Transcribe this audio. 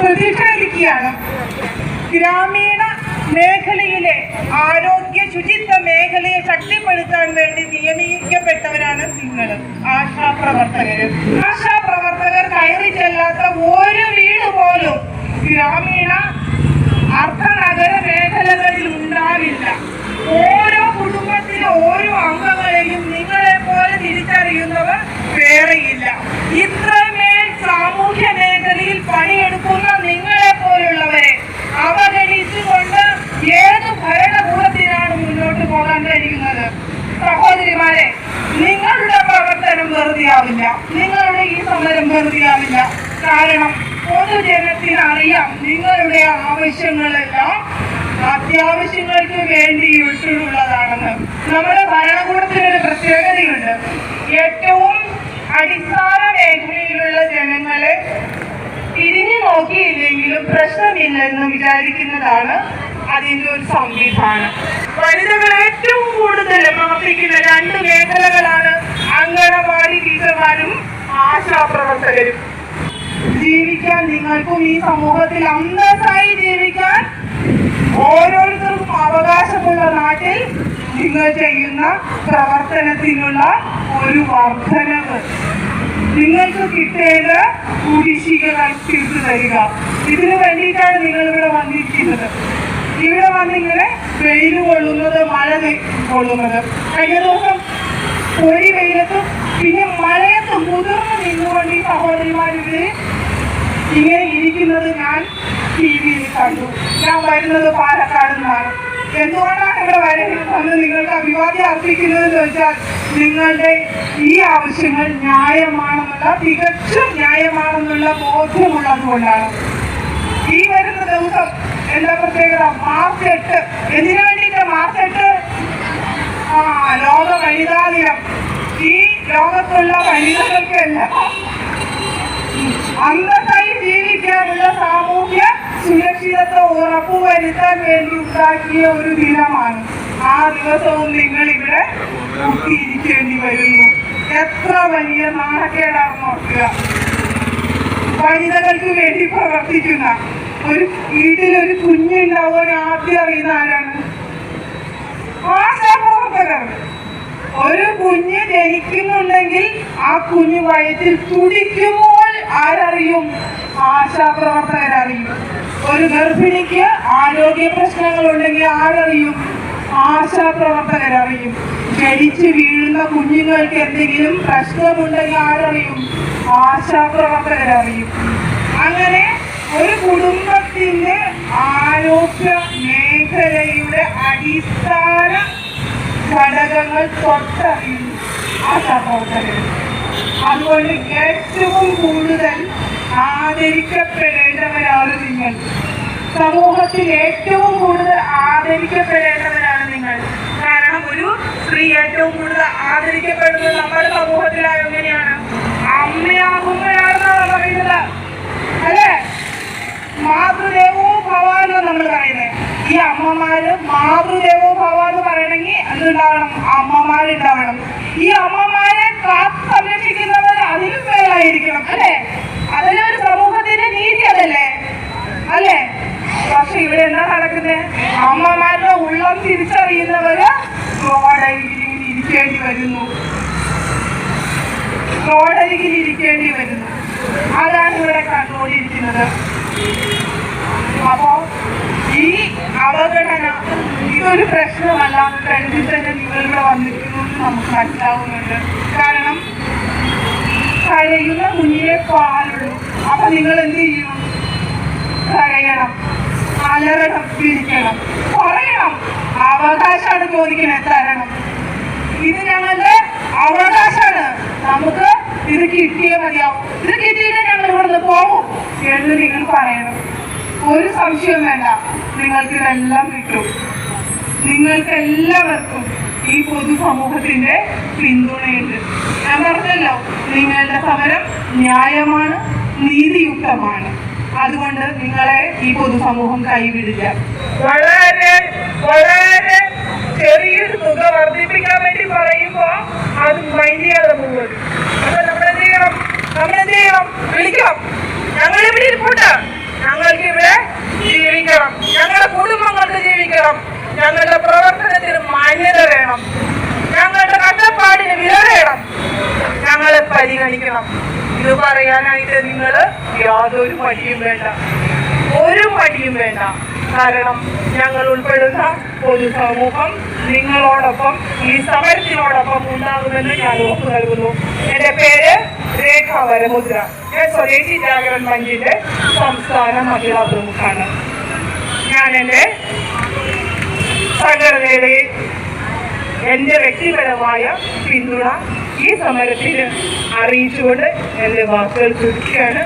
പ്രതിഷേധിക്കുകയാണ്. ഗ്രാമീണ മേഖലയിലെ ആരോഗ്യ ശുചിത്വ മേഖലയെ ശക്തിപ്പെടുത്താൻ വേണ്ടി നിയമിക്കപ്പെട്ടവരാണ് നിങ്ങൾ, ആശാപ്രവർത്തകർ. ആശാപ്രവർത്തകർ കയറി ചെല്ലാത്ത ഒരു വീട് പോലും ഗ്രാമീണ അർദ്ധനഗര മേഖലകളിൽ ഉണ്ടാവില്ല. ഓരോ കുടുംബത്തിലെ ഓരോ അംഗങ്ങളെയും നിങ്ങളെ പോലെ തിരിച്ചറിയുന്നവർ വേറെയില്ല. ഇത്രമേൽ സാമൂഹ്യ മേഖലയിൽ പണിയെടുക്കുന്ന നിങ്ങളെ പോലുള്ളവരെ അവഗണിച്ചുകൊണ്ട് ഏത് ഭരണകൂടത്തിനാണ് മുന്നോട്ട് പോകാൻ കഴിയുന്നത്? സഹോദരിമാരെ, നിങ്ങളുടെ പ്രവർത്തനം വെറുതെയാവില്ല, നിങ്ങളുടെ ഈ സമരം വെറുതെയാവില്ല. കാരണം പൊതുജനത്തിന് അറിയാം നിങ്ങളുടെ ആവശ്യങ്ങളെല്ലാം അത്യാവശ്യങ്ങൾക്ക് വേണ്ടിയിട്ടുള്ളതാണെന്ന്. നമ്മുടെ ഭരണകൂടത്തിനൊരു പ്രത്യേകതയുണ്ട്. ഏറ്റവും അടിസ്ഥാന മേഖലയിലുള്ള ജനങ്ങളെ തിരിഞ്ഞു നോക്കിയില്ലെങ്കിലും പ്രശ്നമില്ലെന്ന് വിചാരിക്കുന്നതാണ് അതിൻ്റെ ഒരു സംവിധാനം. വനിതകൾ ഏറ്റവും കൂടുതൽ പ്രവർത്തിക്കുന്ന രണ്ട് മേഖലകളാണ് അംഗനവാടി ടീച്ചർമാരും ആശാപ്രവർത്തകരും. ജീവിക്കാൻ, നിങ്ങൾക്കും ഈ സമൂഹത്തിൽ അന്തസ്സായി ജീവിക്കാൻ ഓരോരുത്തർക്കും അവകാശമുള്ള നാട്ടിൽ നിങ്ങൾ ചെയ്യുന്ന പ്രവർത്തനത്തിനുള്ള ഒരു വർധനവ്, നിങ്ങൾക്ക് കിട്ടേണ്ട കുടിശ്ശികകൾ തീർത്തു തരിക. ഇതിനു വേണ്ടിയിട്ടാണ് നിങ്ങൾ ഇവിടെ വന്നിരിക്കുന്നത്. ഇവിടെ വന്നിങ്ങനെ വെയിൽ കൊള്ളുന്നത്, മഴ കൊള്ളുന്നത്. കഴിഞ്ഞ ദിവസം ഒരു വെയിലത്തും പിന്നെ മഴയത്തും മുതിർന്ന് നിന്നുകൊണ്ട് ഈ സഹോദരിമാരിവിടെ ഇങ്ങനെ ഇരിക്കുന്നത് ഞാൻ TV-യിൽ കണ്ടു. ഞാൻ വരുന്നത് പാലക്കാട് നിന്നാണ്. എന്തുകൊണ്ടാണ് ഇവിടെ വരുന്നത് നിങ്ങൾക്ക് അഭിവാദ്യം അർപ്പിക്കുന്നതെന്ന് വെച്ചാൽ നിങ്ങളുടെ ഈ ആവശ്യങ്ങൾ ന്യായമാണെന്നുള്ള, തികച്ചും ന്യായമാണെന്നുള്ള ബോധ്യമുള്ളത് കൊണ്ടാണ്. ഈ വരുന്ന ദിവസം എന്താ പ്രത്യേകത? മാർച്ച് 8. എന്തിനു വേണ്ടിയിട്ട് മാർച്ച് 8? ലോക വനിതാ ദിനം. ഈ ലോകത്തുള്ള വനിതകൾക്കെല്ലാം അന്തസ്സായി ജീവിക്കാനുള്ള സാമൂഹ്യ സുരക്ഷിതത്വം ഉറപ്പുവരുത്താൻ വേണ്ടി ഉണ്ടാക്കിയ ഒരു ദിനമാണ്. ആ ദിവസവും നിങ്ങൾ ഇവിടെ കുത്തിയിരിക്കേണ്ടി വരുന്നു. എത്ര വലിയ നാണക്കേടാണെന്ന് ഓർക്കുക. വനിതകൾക്ക് വേണ്ടി പ്രവർത്തിക്കുന്ന ഒരു വീട്ടിലൊരു കുഞ്ഞുണ്ടാവാൻ ആദ്യം അറിയുന്ന ആരാണ്? ആശാപ്രവർത്തകർ. ഒരു കുഞ്ഞ് ജനിക്കുന്നുണ്ടെങ്കിൽ ആ കുഞ്ഞ് വയറ്റിൽ തുടിക്കുമ്പോൾ ആരറിയും? ആശാപ്രവർത്തകരറിയും. ഒരു ഗർഭിണിക്ക് ആരോഗ്യ പ്രശ്നങ്ങൾ ഉണ്ടെങ്കിൽ ആരറിയും? ആശാപ്രവർത്തകരറിയും. ജനിച്ച് വീഴുന്ന കുഞ്ഞുങ്ങൾക്ക് എന്തെങ്കിലും പ്രശ്നമുണ്ടെങ്കിൽ ആരറിയും? ആശാപ്രവർത്തകരറിയും. അങ്ങനെ ഒരു കുടുംബത്തിന്റെ ആരോഗ്യ മേഖലയുടെ അടിസ്ഥാന ഘടകങ്ങൾ തൊട്ടറിയുന്നു ആശാപ്രവർത്തകർ. അതുകൊണ്ട് ഏറ്റവും കൂടുതൽ ആദരിക്കപ്പെടേണ്ടവരാണ് നിങ്ങൾ. സമൂഹത്തിൽ ഏറ്റവും കൂടുതൽ ആദരിക്കപ്പെടേണ്ടവരാണ് നിങ്ങൾ. കാരണം ഒരു സ്ത്രീ ഏറ്റവും കൂടുതൽ ആദരിക്കപ്പെടുന്നത് നമ്മുടെ സമൂഹത്തിലായ എങ്ങനെയാണ്? അമ്മയാകുമ്പോഴാണെന്നാണ് പറയുന്നത്, അല്ലേ? മാതൃദേവോ ഭവ എന്ന് നമ്മൾ പറയുന്നത്. ഈ അമ്മമാര് മാതൃദേവോ ഭവ എന്ന് പറയണമെങ്കിൽ എന്തുണ്ടാവണം? അമ്മമാരുണ്ടാവണം. ഈ അമ്മമാരെ കാത്ത് സംരക്ഷിക്കുന്നവർ അതിലും മേലായിരിക്കണം, അല്ലേ? അതിലൊരു സമൂഹത്തിന്റെ നീതി അതല്ലേ, അല്ലേ? പക്ഷെ ഇവിടെ എന്താ നടക്കുന്നത്? അമ്മമാരുടെ ഉള്ളം തിരിച്ചറിയുന്നവര് റോഡരികിൽ ഇരിക്കേണ്ടി വരുന്നു. അതാണ് ഇവിടെ കണ്ടുകൊണ്ടിരിക്കുന്നത്. അപ്പോ ഈ അവഗണന ഇതൊരു പ്രശ്നമല്ലാന്ന് കരുതി തന്നെ നിങ്ങളിവിടെ വന്നിരിക്കുന്നു നമുക്ക് മനസ്സിലാവുന്നുണ്ട്. കാരണം കരയുന്ന കുഞ്ഞിനെ പാലുള്ളൂ. അപ്പൊ നിങ്ങൾ എന്ത് ചെയ്യും? കരയണം, അലറണം, പിടിക്കണം, പറയണം. അവകാശമാണ് ചോദിക്കണേ, തരണം. ഇത് ഞങ്ങളുടെ അവകാശമാണ്, നമുക്ക് ഇത് കിട്ടിയേ മതിയാവും. ഇത് കിട്ടിയിട്ട് ഞങ്ങൾ ഇവിടുന്ന് പോകും എന്ന് നിങ്ങൾ പറയണം. ഒരു സംശയം വേണ്ട, നിങ്ങൾക്ക് ഇതെല്ലാം കിട്ടും. നിങ്ങൾക്ക് എല്ലാവർക്കും ഈ പൊതുസമൂഹത്തിന്റെ പിന്തുണയുണ്ട്. ഞാൻ പറഞ്ഞല്ലോ, നിങ്ങളുടെ സമരം ന്യായമാണ്, നീതിയുക്തമാണ്. അതുകൊണ്ട് നിങ്ങളെ ഈ പൊതുസമൂഹം കൈവിടില്ല. വളരെ വളരെ ചെറിയൊരു തുക വർദ്ധിപ്പിക്കാൻ വേണ്ടി പറയുമ്പോ അത് മൈൻഡ് ചെയ്യാതെ പോകും. അപ്പൊ നമ്മളെന്ത് ചെയ്യണം? വിളിക്കണം, ഞങ്ങളിവിടെ ഇരിപ്പുണ്ട്, ഞങ്ങൾക്ക് ഇവിടെ ജീവിക്കണം, ഞങ്ങളുടെ കുടുംബങ്ങൾക്ക് ജീവിക്കണം, ഞങ്ങളുടെ പ്രവർത്തനത്തിന് മാന്യത വേണം, ഞങ്ങളുടെ കഷ്ടപ്പാടിന് വില വേണം, ഞങ്ങളെ പരിഗണിക്കണം. ഇത് പറയാനായിട്ട് നിങ്ങൾ യാതൊരു മടിയും വേണ്ട, ഒരു മടിയും വേണ്ട. കാരണം ഞങ്ങൾ ഉൾപ്പെടുന്ന പൊതുസമൂഹം നിങ്ങളോടൊപ്പം ഈ സമരത്തിനോടൊപ്പം ഉണ്ടാകുമെന്ന് ഞാൻ ഉറപ്പു നൽകുന്നു. എൻ്റെ പേര് രേഖ വരമുദ്ര. ഞാൻ സ്വദേശി ജാഗരൺ മഞ്ചിന്റെ സംസ്ഥാന മഹിളാ പ്രമുഖാണ്. ഞാൻ എൻ്റെ സംഘടനയുടെ എൻ്റെ വ്യക്തിപരമായ പിന്തുണ ഈ സമരത്തിന് അറിയിച്ചുകൊണ്ട് എൻ്റെ വാക്കുകൾ ചുരുക്കുകയാണ്.